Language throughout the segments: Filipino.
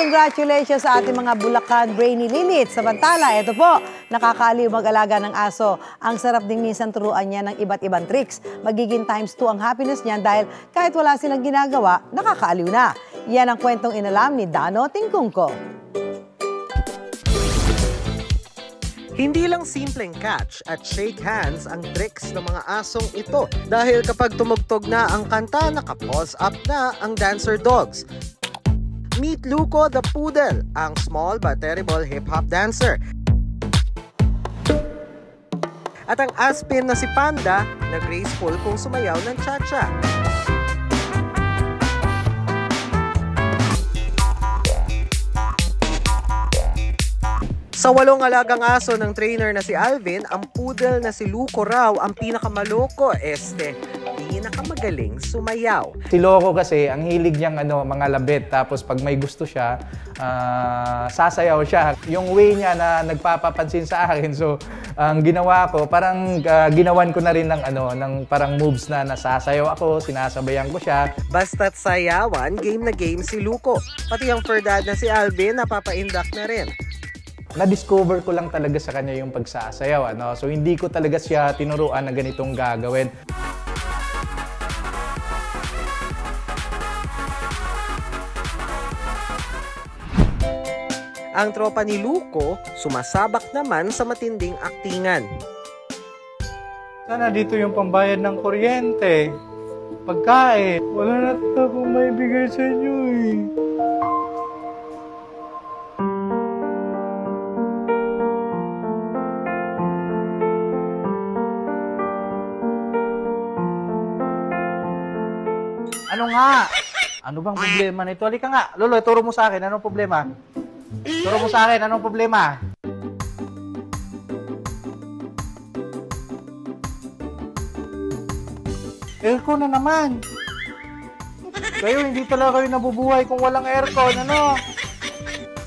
congratulations sa ating mga Bulacan Brainy Lilith. Samantala, ito po, nakakaaliw mag-alaga ng aso. Ang sarap din minsan turuan niya ng iba't ibang tricks. Magiging times 2 ang happiness niyan dahil kahit wala silang ginagawa, nakakaaliw na. Yan ang kwentong inalam ni Dano Tingkungko. Hindi lang simpleng catch at shake hands ang tricks ng mga asong ito dahil kapag tumugtog na ang kanta, naka-pause up na ang dancer dogs. Meet Luco the Poodle, ang small but terrible hip-hop dancer. At ang aspin na si Panda na graceful kung sumayaw ng cha-cha. Sa 8 alagang aso ng trainer na si Alvin, ang poodle na si Luco raw ang pinakamaloko, pinakamagaling sumayaw. Si Loco kasi, ang hilig niyang mga labit, tapos pag may gusto siya, sasayaw siya. Yung way niya na nagpapapansin sa akin, so ang ginawa ko, parang ginawan ko na rin ng parang moves na nasasayaw ako, sinasabayan ko siya. Basta't sayawan, game na game si Luco. Pati ang fur dad na si Alvin, napapaindak na rin. Na-discover ko lang talaga sa kanya yung pagsasayaw. So hindi ko talaga siya tinuruan na ganitong gagawin. Ang tropa ni Luco, sumasabak naman sa matinding aktingan. Sana dito yung pambayad ng kuryente, pagkain. Wala na akong maibigay sa inyo eh. Ano nga? Ano bang problema nito? Halika nga. Lolo, turo mo sa akin. Anong problema? Turo mo sa akin. Anong problema? Aircon na naman. Kayo, hindi talaga kayo nabubuhay kung walang aircon.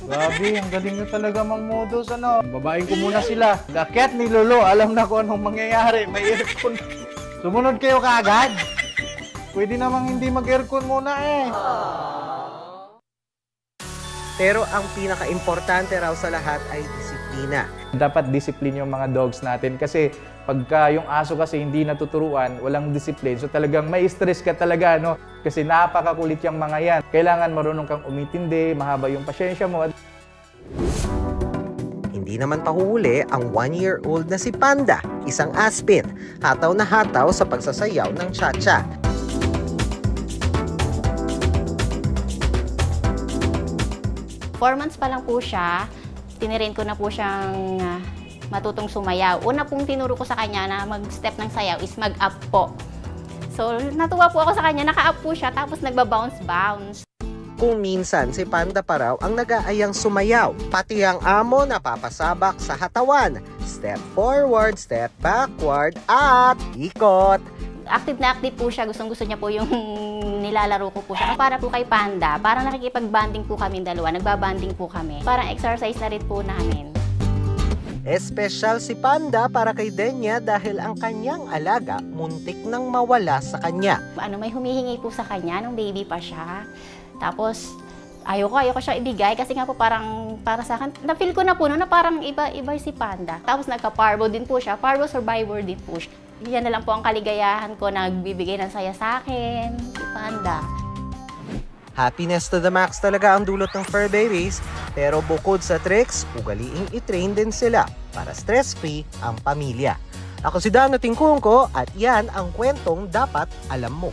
Grabe, ang galing nyo talaga mang-modus. Babain ko muna sila. Dakyat ni Lolo, alam na kung anong mangyayari. May aircon. Sumunod kayo kaagad. Pwede namang hindi mag-aircon muna eh. Pero ang pinaka-importante raw sa lahat ay disiplina. Dapat disiplin yung mga dogs natin kasi pagka yung aso kasi hindi natuturuan, walang disiplin. So talagang may stress ka talaga, Kasi napakakulit yung mga yan. Kailangan marunong kang umintindi, mahaba yung pasyensya mo. Hindi naman pahuhuli ang 1-year-old na si Panda, isang aspin, hataw na hataw sa pagsasayaw ng cha-cha. 4 months pa lang po siya, tinirin ko na po siyang matutong sumayaw. Una pong tinuro ko sa kanya na mag-step ng sayaw is mag-up po. So, natuwa po ako sa kanya, naka-up po siya, tapos nagba-bounce-bounce. Kung minsan, si Panda pa raw ang nag-aayang sumayaw, pati ang amo napapasabak sa hatawan. Step forward, step backward, at ikot. Active na active po siya, gustong-gusto niya po yung nilalaro ko po siya. Para po kay Panda, parang nakikipag-banding po kami dalawa, nagbabanding po kami. Parang exercise na rin po namin. Espesyal si Panda para kay Denya dahil ang kanyang alaga muntik nang mawala sa kanya. May humihingi po sa kanya nung baby pa siya. Tapos, ayoko siya ibigay kasi nga po parang para sa akin, na-feel ko na po na parang iba si Panda. Tapos nagka-parvo din po siya, parvo survivor din po siya. Yan na lang po ang kaligayahan ko na nagbibigay ng saya sa akin, si Panda. Happiness to the max talaga ang dulot ng fur babies, pero bukod sa tricks, ugaliing i-train din sila para stress-free ang pamilya. Ako si Dano Tingkungko at yan ang kwentong dapat alam mo.